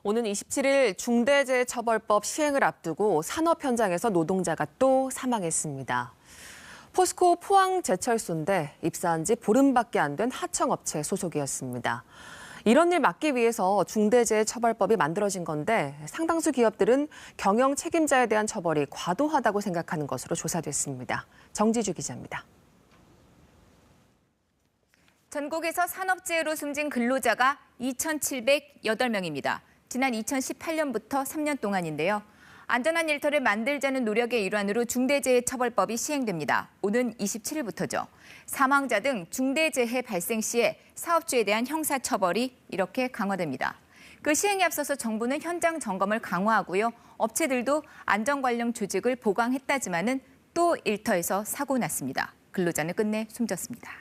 오는 27일 중대재해처벌법 시행을 앞두고 산업 현장에서 노동자가 또 사망했습니다. 포스코 포항제철소인데 입사한 지 보름밖에 안 된 하청업체 소속이었습니다. 이런 일 막기 위해서 중대재해처벌법이 만들어진 건데 상당수 기업들은 경영 책임자에 대한 처벌이 과도하다고 생각하는 것으로 조사됐습니다. 정지주 기자입니다. 전국에서 산업재해로 숨진 근로자가 2,708명입니다. 지난 2018년부터 3년 동안인데요. 안전한 일터를 만들자는 노력의 일환으로 중대재해처벌법이 시행됩니다. 오는 27일부터죠. 사망자 등 중대재해 발생 시에 사업주에 대한 형사처벌이 이렇게 강화됩니다. 그 시행에 앞서서 정부는 현장 점검을 강화하고요. 업체들도 안전 관련 조직을 보강했다지만은 또 일터에서 사고 났습니다. 근로자는 끝내 숨졌습니다.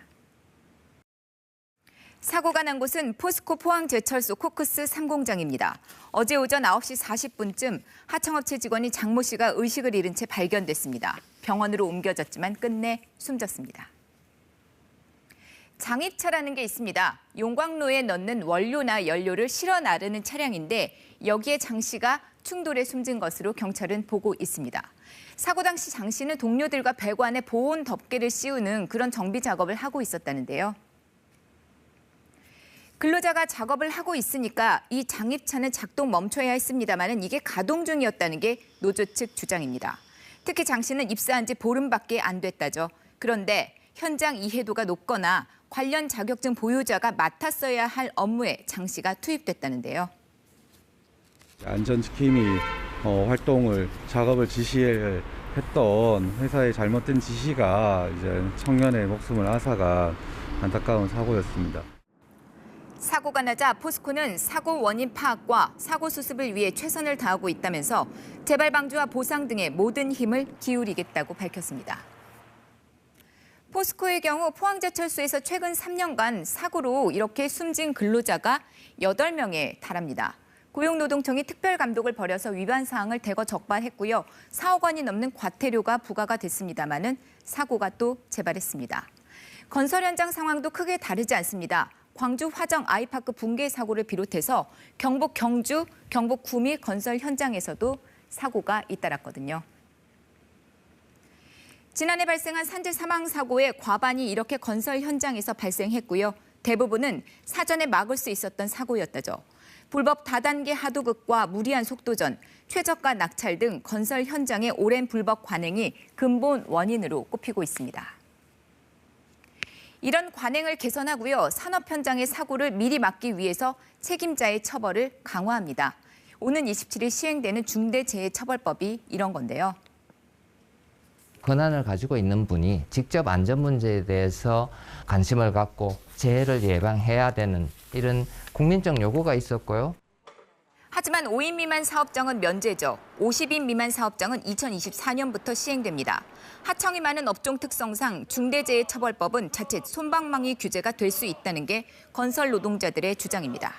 사고가 난 곳은 포스코 포항제철소 코크스 3공장입니다. 어제 오전 9시 40분쯤 하청업체 직원이 장모 씨가 의식을 잃은 채 발견됐습니다. 병원으로 옮겨졌지만 끝내 숨졌습니다. 장입차라는 게 있습니다. 용광로에 넣는 원료나 연료를 실어 나르는 차량인데 여기에 장 씨가 충돌해 숨진 것으로 경찰은 보고 있습니다. 사고 당시 장 씨는 동료들과 배관에 보온 덮개를 씌우는 그런 정비 작업을 하고 있었다는데요. 근로자가 작업을 하고 있으니까 이 장입차는 작동 멈춰야 했습니다만 이게 가동 중이었다는 게 노조 측 주장입니다. 특히 장 씨는 입사한 지 보름밖에 안 됐다죠. 그런데 현장 이해도가 높거나 관련 자격증 보유자가 맡았어야 할 업무에 장 씨가 투입됐다는데요. 안전지킴이 작업을 지시했던 회사의 잘못된 지시가 이제 청년의 목숨을 앗아간 안타까운 사고였습니다. 사고가 나자 포스코는 사고 원인 파악과 사고 수습을 위해 최선을 다하고 있다면서 재발 방지와 보상 등의 모든 힘을 기울이겠다고 밝혔습니다. 포스코의 경우 포항제철소에서 최근 3년간 사고로 이렇게 숨진 근로자가 8명에 달합니다. 고용노동청이 특별감독을 벌여서 위반 사항을 대거 적발했고요. 4억 원이 넘는 과태료가 부과가 됐습니다마는 사고가 또 재발했습니다. 건설 현장 상황도 크게 다르지 않습니다. 광주 화정 아이파크 붕괴 사고를 비롯해서 경북 경주, 경북 구미 건설 현장에서도 사고가 잇따랐거든요. 지난해 발생한 산재 사망 사고의 과반이 이렇게 건설 현장에서 발생했고요. 대부분은 사전에 막을 수 있었던 사고였다죠. 불법 다단계 하도급과 무리한 속도전, 최저가 낙찰 등 건설 현장의 오랜 불법 관행이 근본 원인으로 꼽히고 있습니다. 이런 관행을 개선하고요. 산업 현장의 사고를 미리 막기 위해서 책임자의 처벌을 강화합니다. 오는 27일 시행되는 중대재해처벌법이 이런 건데요. 권한을 가지고 있는 분이 직접 안전 문제에 대해서 관심을 갖고 재해를 예방해야 되는 이런 국민적 요구가 있었고요. 하지만 5인 미만 사업장은 면제죠. 50인 미만 사업장은 2024년부터 시행됩니다. 하청이 많은 업종 특성상 중대재해처벌법은 자칫 솜방망이 규제가 될 수 있다는 게 건설 노동자들의 주장입니다.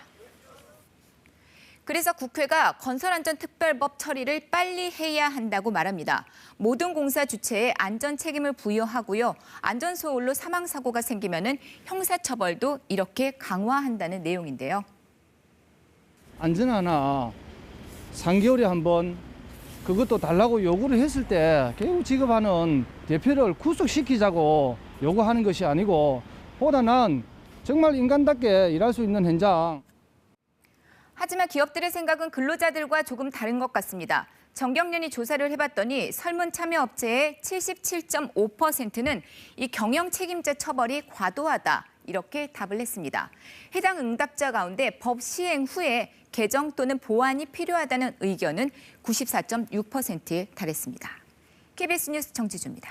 그래서 국회가 건설안전특별법 처리를 빨리 해야 한다고 말합니다. 모든 공사 주체에 안전 책임을 부여하고요. 안전소홀로 사망사고가 생기면은 형사처벌도 이렇게 강화한다는 내용인데요. 안전하나 3개월에 한 번 그것도 달라고 요구를 했을 때 결국 지급하는 대표를 구속시키자고 요구하는 것이 아니고 보다는 정말 인간답게 일할 수 있는 현장. 하지만 기업들의 생각은 근로자들과 조금 다른 것 같습니다. 정경련이 조사를 해봤더니 설문 참여업체의 77.5%는 이 경영 책임자 처벌이 과도하다 이렇게 답을 했습니다. 해당 응답자 가운데 법 시행 후에 개정 또는 보완이 필요하다는 의견은 94.6%에 달했습니다. KBS 뉴스 정지주입니다.